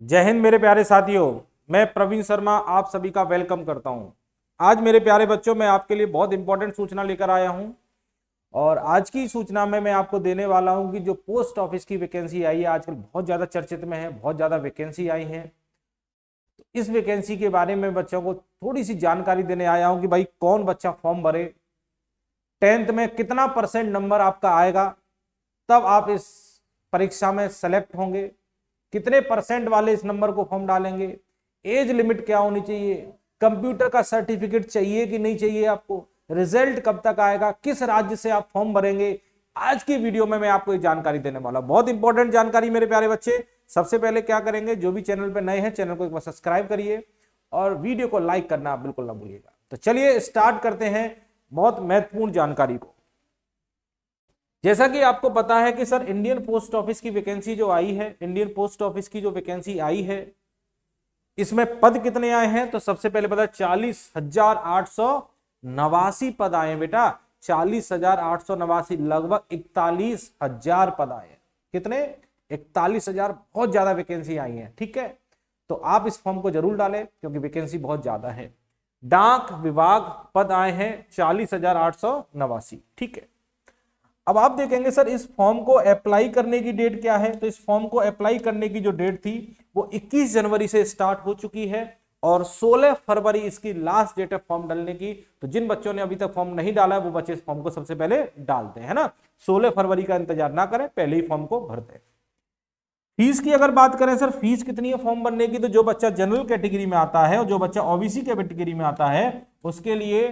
जय हिंद मेरे प्यारे साथियों। मैं प्रवीण शर्मा आप सभी का वेलकम करता हूं। आज मेरे प्यारे बच्चों मैं आपके लिए बहुत इंपॉर्टेंट सूचना लेकर आया हूं और आज की सूचना में मैं आपको देने वाला हूं कि जो पोस्ट ऑफिस की वैकेंसी आई है आजकल बहुत ज्यादा चर्चित में है, बहुत ज्यादा वैकेंसी आई है। तो इस वैकेंसी के बारे में बच्चों को थोड़ी सी जानकारी देने आया हूं कि भाई कौन बच्चा फॉर्म भरे, 10th में कितना परसेंट नंबर आपका आएगा तब आप इस परीक्षा में सेलेक्ट होंगे, कितने परसेंट वाले इस नंबर को फॉर्म डालेंगे, एज लिमिट क्या होनी चाहिए, कंप्यूटर का सर्टिफिकेट चाहिए कि नहीं चाहिए आपको, रिजल्ट कब तक आएगा, किस राज्य से आप फॉर्म भरेंगे। आज की वीडियो में मैं आपको ये जानकारी देने वाला हूं, बहुत इंपॉर्टेंट जानकारी मेरे प्यारे बच्चे। सबसे पहले क्या करेंगे, जो भी चैनल पर नए हैं चैनल को एक बार सब्सक्राइब करिए और वीडियो को लाइक करना आप बिल्कुल ना भूलिएगा। तो चलिए स्टार्ट करते हैं बहुत महत्वपूर्ण जानकारी को। जैसा कि आपको पता है कि सर इंडियन पोस्ट ऑफिस की वैकेंसी जो आई है, इंडियन पोस्ट ऑफिस की जो वैकेंसी आई है इसमें पद कितने आए हैं, तो सबसे पहले पता 40,889 पद आए बेटा। 40,889, लगभग 41,000 पद आए। कितने? 41,000, बहुत ज्यादा वैकेंसी आई है। ठीक है, तो आप इस फॉर्म को जरूर डालें क्योंकि वैकेंसी बहुत ज्यादा है। डाक विभाग पद आए हैं 40,889। ठीक है, अब आप देखेंगे सर इस फॉर्म को अप्लाई करने की डेट क्या है, तो इस फॉर्म को अप्लाई करने की जो डेट थी वो 21 जनवरी से स्टार्ट हो चुकी है और 16 फरवरी इसकी लास्ट डेट है फॉर्म डालने की। तो जिन बच्चों ने अभी तक फॉर्म नहीं डाला है वो बच्चे इस फॉर्म को सबसे पहले डालते हैं ना। 16 फरवरी का इंतजार ना करें, पहले ही फॉर्म को भरते हैं। फीस की अगर बात करें सर, फीस कितनी है फॉर्म भरने की, तो जो बच्चा जनरल कैटेगरी में आता है और जो बच्चा ओबीसी कैटेगरी में आता है उसके लिए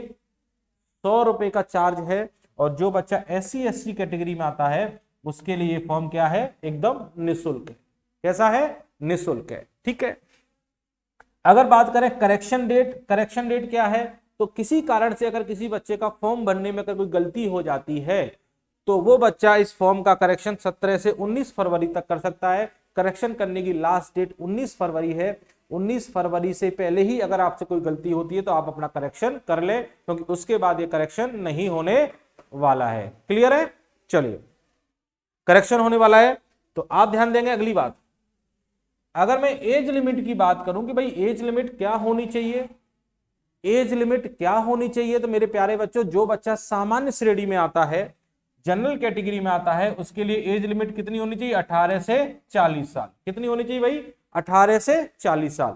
100 रुपए का चार्ज है और जो बच्चा SC ST कैटेगरी में आता है उसके लिए फॉर्म क्या है, एकदम निःशुल्क है। कैसा है? निःशुल्क है। ठीक है, अगर बात करें करेक्शन डेट, करेक्शन डेट क्या है, तो किसी कारण से अगर किसी बच्चे का फॉर्म भरने में अगर कोई गलती हो जाती है तो वो बच्चा इस फॉर्म का करेक्शन 17 से 19 फरवरी तक कर सकता है। करेक्शन करने की लास्ट डेट 19 फरवरी है। 19 फरवरी से पहले ही अगर आपसे कोई गलती होती है तो आप अपना करेक्शन कर ले, क्योंकि उसके बाद ये करेक्शन नहीं होने वाला है। क्लियर है? चलिए, करेक्शन होने वाला है तो आप ध्यान देंगे। अगली बात, अगर मैं एज लिमिट की बात करूं कि भाई एज लिमिट क्या होनी चाहिए, एज लिमिट क्या होनी चाहिए, तो मेरे प्यारे बच्चों जो बच्चा सामान्य श्रेणी में आता है, जनरल कैटेगरी में आता है, उसके लिए एज लिमिट कितनी होनी चाहिए? 18 से 40 साल। कितनी होनी चाहिए भाई? 18 से 40 साल।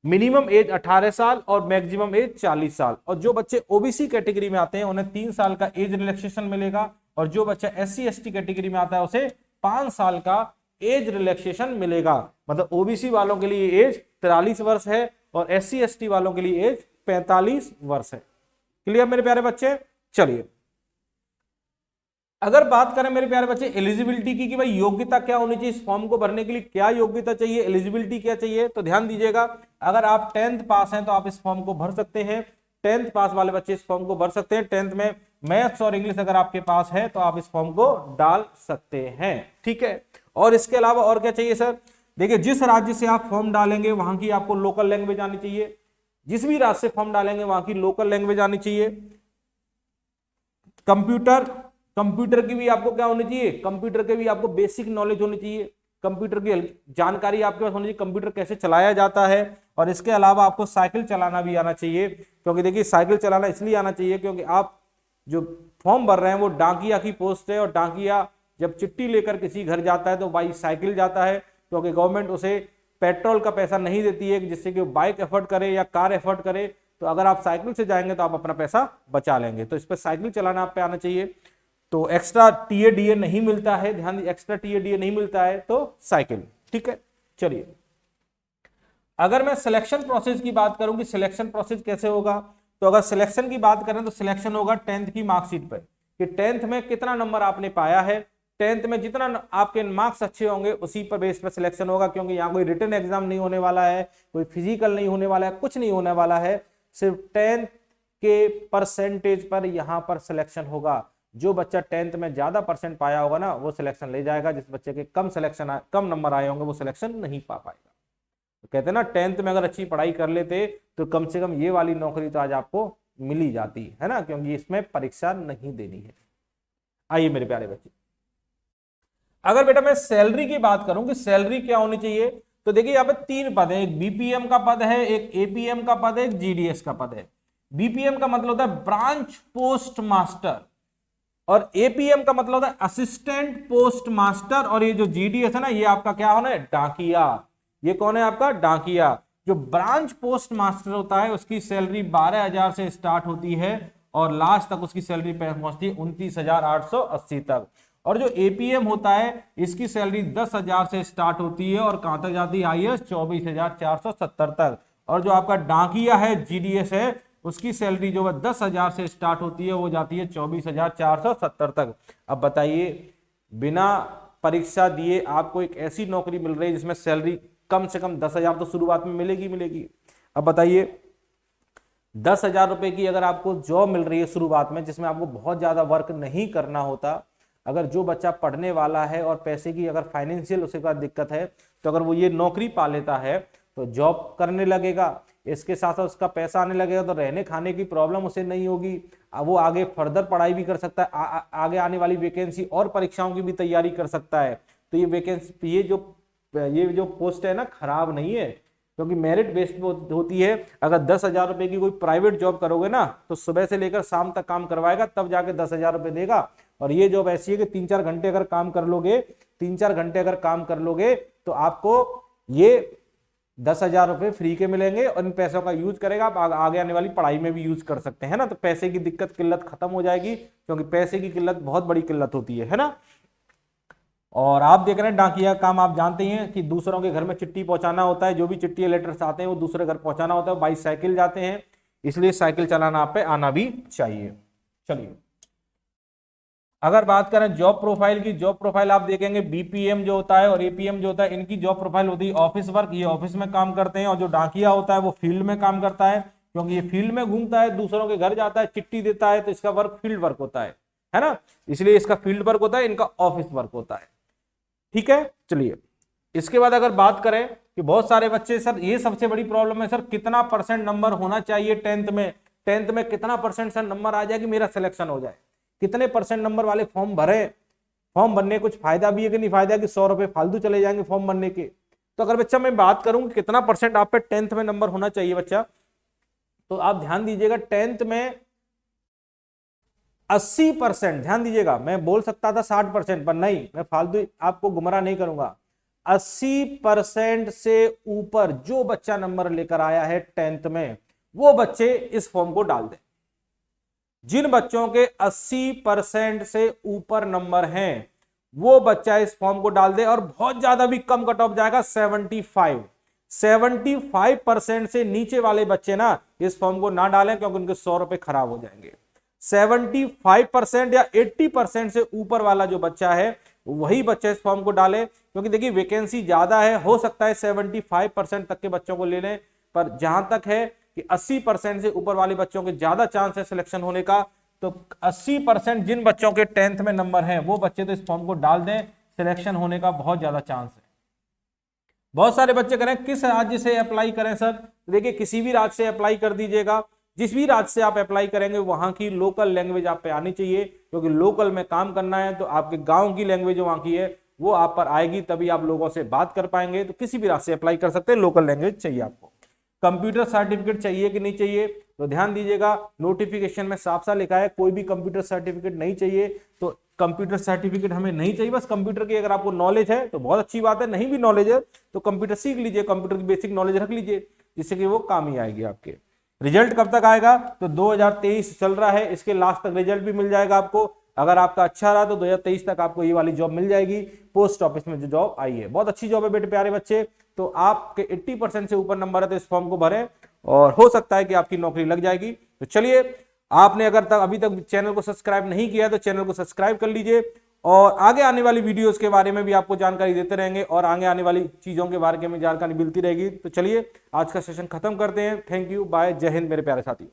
मिनिमम एज 18 साल और मैक्सिमम एज 40 साल। और जो बच्चे ओबीसी कैटेगरी में आते हैं उन्हें 3 साल का एज रिलैक्सेशन मिलेगा और जो बच्चा SC ST कैटेगरी में आता है उसे 5 साल का एज रिलैक्सेशन मिलेगा। मतलब ओबीसी वालों के लिए एज 43 वर्ष है और SC ST वालों के लिए एज 45 वर्ष है। क्लियर मेरे प्यारे बच्चे? चलिए, अगर बात करें मेरे प्यारे बच्चे एलिजिबिलिटी की कि भाई योग्यता क्या होनी चाहिए, इस फॉर्म को भरने के लिए क्या योग्यता चाहिए, एलिजिबिलिटी क्या चाहिए, तो ध्यान दीजिएगा। अगर आप 10th पास हैं तो आप इस फॉर्म को भर सकते हैं। 10th पास वाले बच्चे इस फॉर्म को भर सकते हैं। 10th में मैथ्स और इंग्लिश अगर आपके पास है तो आप इस फॉर्म को डाल सकते हैं। ठीक है, और इसके अलावा और क्या चाहिए सर? देखिए, जिस राज्य से आप फॉर्म डालेंगे वहां की आपको लोकल लैंग्वेज आनी चाहिए। जिस भी राज्य से फॉर्म डालेंगे वहां की लोकल लैंग्वेज आनी चाहिए। कंप्यूटर, कंप्यूटर की भी आपको क्या होनी चाहिए? कंप्यूटर के भी आपको बेसिक नॉलेज होनी चाहिए। कंप्यूटर की जानकारी आपके पास होनी चाहिए, कंप्यूटर कैसे चलाया जाता है। और इसके अलावा आपको साइकिल चलाना भी आना चाहिए, क्योंकि देखिए साइकिल चलाना इसलिए आना चाहिए क्योंकि आप जो फॉर्म भर रहे हैं वो डाकिया की पोस्ट है और डाकिया जब चिट्ठी लेकर किसी घर जाता है तो बाई साइकिल जाता है, क्योंकि गवर्नमेंट उसे पेट्रोल का पैसा नहीं देती है जिससे कि वो बाइक एफर्ट करे या कार एफर्ट करे। तो अगर आप साइकिल से जाएंगे तो आप अपना पैसा बचा लेंगे। तो इस पर साइकिल चलाना आप पे आना चाहिए। तो एक्स्ट्रा टीए नहीं मिलता है, ध्यान दीजिए, एक्स्ट्रा टीए नहीं मिलता है तो साइकिल। ठीक है, चलिए, अगर मैं सिलेक्शन प्रोसेस की बात करूं कि सिलेक्शन प्रोसेस कैसे होगा, तो अगर सिलेक्शन की बात करें तो सिलेक्शन होगा 10th की मार्कशीट पर कि 10th में कितना नंबर आपने पाया है। 10th में जितना आपके मार्क्स अच्छे होंगे उसी पर बेस पर सिलेक्शन होगा, क्योंकि यहाँ कोई रिटन एग्जाम नहीं होने वाला है, कोई फिजिकल नहीं होने वाला है, कुछ नहीं होने वाला है। सिर्फ 10th के परसेंटेज पर यहाँ पर सिलेक्शन होगा। जो बच्चा 10th में ज्यादा परसेंट पाया होगा ना वो सिलेक्शन ले जाएगा, जिस बच्चे के कम नंबर आए होंगे वो सिलेक्शन नहीं पा पाएगा। तो कहते हैं ना 10th में अगर अच्छी पढ़ाई कर लेते तो कम से कम ये वाली नौकरी तो आज आपको मिल ही जाती है ना, क्योंकि इसमें परीक्षा नहीं देनी है। आइए मेरे प्यारे बच्चे, अगर बेटा मैं सैलरी की बात करूं कि सैलरी क्या होनी चाहिए, तो देखिए यहाँ पे 3 पद है, एक बीपीएम का पद है, एक एपीएम का पद है, एक जीडीएस का पद है। बीपीएम का मतलब होता है ब्रांच पोस्ट मास्टर और एपीएम का मतलब होता है असिस्टेंट पोस्ट मास्टर, और ये जो जीडीएस है ना, ये आपका क्या होना है, डाकिया। ये कौन है आपका, डाकिया। जो ब्रांच पोस्ट मास्टर होता है उसकी सैलरी 12,000 से स्टार्ट होती है और लास्ट तक उसकी सैलरी पहुंचती है 29,880 तक। और जो एपीएम होता है इसकी सैलरी 10,000 से स्टार्ट होती है और कहां तक जाती है, हाईएस्ट 24,470 तक। और जो आपका डाकिया है, जीडीएस है, उसकी सैलरी जो है 10,000 से स्टार्ट होती है, वो जाती है 24,470 तक। अब बताइए, बिना परीक्षा दिए आपको एक ऐसी नौकरी मिल रही है जिसमें सैलरी कम से कम 10,000 तो शुरुआत में मिलेगी। अब बताइए, 10,000 रुपए की अगर आपको जॉब मिल रही है शुरुआत में, जिसमें आपको बहुत ज्यादा वर्क नहीं करना होता, अगर जो बच्चा पढ़ने वाला है और पैसे की अगर फाइनेंशियल उसके पास दिक्कत है, तो अगर वो ये नौकरी पा लेता है तो जॉब करने लगेगा, इसके साथ साथ उसका पैसा आने लगेगा, तो रहने खाने की प्रॉब्लम उसे नहीं होगी। वो आगे फर्दर पढ़ाई भी कर सकता है, आगे आने वाली वैकेंसी और परीक्षाओं की भी तैयारी कर सकता है। तो ये वैकेंसी, ये जो पोस्ट है ना, खराब नहीं है, क्योंकि मेरिट बेस्ड होती है। अगर 10,000 रुपए की कोई प्राइवेट जॉब करोगे ना, तो सुबह से लेकर शाम तक काम करवाएगा, तब जाके 10,000 रुपए देगा। और ये जॉब ऐसी है कि 3-4 घंटे अगर काम कर लोगे, 3-4 घंटे अगर काम कर लोगे, तो आपको ये 10,000 रुपए फ्री के मिलेंगे और इन पैसों का यूज करेगा आप आगे आने वाली पढ़ाई में भी यूज कर सकते हैं ना। तो पैसे की दिक्कत, किल्लत खत्म हो जाएगी, क्योंकि पैसे की किल्लत बहुत बड़ी किल्लत होती है ना। और आप देख रहे हैं डाकिया काम, आप जानते हैं कि दूसरों के घर में चिट्ठी पहुंचाना होता है, जो भी चिट्ठी लेटर्स आते हैं वो दूसरे घर पहुंचाना होता है, बाई साइकिल जाते हैं, इसलिए साइकिल चलाना आप पे आना भी चाहिए। चलिए, अगर बात करें जॉब प्रोफाइल की, जॉब प्रोफाइल आप देखेंगे बीपीएम जो होता है और एपीएम जो होता है, इनकी जॉब प्रोफाइल होती है ऑफिस वर्क, ये ऑफिस में काम करते हैं। और जो डाकिया होता है वो फील्ड में काम करता है, क्योंकि ये फील्ड में घूमता है, दूसरों के घर जाता है, चिट्ठी देता है, तो इसका वर्क फील्ड वर्क होता है ना, इसलिए इसका फील्ड वर्क होता है, इनका ऑफिस वर्क होता है। ठीक है, चलिए इसके बाद अगर बात करें कि बहुत सारे बच्चे, सर ये सबसे बड़ी प्रॉब्लम है, सर कितना परसेंट नंबर होना चाहिए 10th में, 10th में कितना परसेंट सर नंबर आ जाए कि मेरा सिलेक्शन हो जाए, कितने परसेंट नंबर वाले फॉर्म भरे, फॉर्म भरने कुछ फायदा भी है कि नहीं फायदा, कि 100 रुपए फालतू चले जाएंगे फॉर्म भरने के। तो अगर बच्चा मैं बात करूं कि कितना परसेंट आप पे 10th में नंबर होना चाहिए बच्चा, तो आप ध्यान दीजिएगा 10th में 80%, ध्यान दीजिएगा, मैं बोल सकता था 60%, पर नहीं, मैं फालतू आपको गुमराह नहीं करूंगा। 80% से ऊपर जो बच्चा नंबर लेकर आया है 10th में, वो बच्चे इस फॉर्म को डाल दें। जिन बच्चों के 80% से ऊपर नंबर हैं, वो बच्चा इस फॉर्म को डाल दे। और बहुत ज्यादा भी कम कट ऑफ जाएगा, 75% से नीचे वाले बच्चे ना इस फॉर्म को ना डालें, क्योंकि उनके 100 रुपए खराब हो जाएंगे। 75% या 80% से ऊपर वाला जो बच्चा है वही बच्चा इस फॉर्म को डाले, क्योंकि देखिए वैकेंसी ज्यादा है, हो सकता है 75% तक के बच्चों को ले लें, पर जहां तक है कि 80% से ऊपर वाले बच्चों के ज्यादा चांस है सिलेक्शन होने का। तो 80% जिन बच्चों के 10th में नंबर है वो बच्चे तो इस फॉर्म को डाल दें, सिलेक्शन होने का बहुत ज्यादा चांस है। बहुत सारे बच्चे करें किस राज्य से अप्लाई करें सर, देखिए किसी भी राज्य से अप्लाई कर दीजिएगा। जिस भी राज्य से आप अप्लाई करेंगे वहां की लोकल लैंग्वेज आप पे आनी चाहिए, क्योंकि लोकल में काम करना है, तो आपके गांव की लैंग्वेज जो वहां की है वो आप पर आएगी, तभी आप लोगों से बात कर पाएंगे। तो किसी भी राज्य से अप्लाई कर सकते हैं, लोकल लैंग्वेज चाहिए आपको। कंप्यूटर सर्टिफिकेट चाहिए कि नहीं चाहिए, तो ध्यान दीजिएगा नोटिफिकेशन में साफ साफ लिखा है कोई भी कंप्यूटर सर्टिफिकेट नहीं चाहिए। तो कंप्यूटर सर्टिफिकेट हमें नहीं चाहिए, बस कंप्यूटर की अगर आपको नॉलेज है तो बहुत अच्छी बात है, नहीं भी नॉलेज है तो कंप्यूटर सीख लीजिए, कंप्यूटर की बेसिक नॉलेज रख लीजिए, जिससे कि वो काम ही आएगी आपके। रिजल्ट कब तक आएगा, तो 2023 चल रहा है, इसके लास्ट तक रिजल्ट भी मिल जाएगा आपको। अगर आपका अच्छा रहा तो 2023 तक आपको ये वाली जॉब मिल जाएगी। पोस्ट ऑफिस में जो जॉब आई है बहुत अच्छी जॉब है बेटे प्यारे बच्चे। तो आपके 80% से ऊपर नंबर है तो इस फॉर्म को भरें और हो सकता है कि आपकी नौकरी लग जाएगी। तो चलिए, आपने अगर तक अभी तक चैनल को सब्सक्राइब नहीं किया तो चैनल को सब्सक्राइब कर लीजिए, और आगे आने वाली वीडियोस के बारे में भी आपको जानकारी देते रहेंगे और आगे आने वाली चीजों के बारे में जानकारी मिलती रहेगी। तो चलिए आज का सेशन खत्म करते हैं। थैंक यू, बाय, जय हिंद मेरे प्यारे साथियों।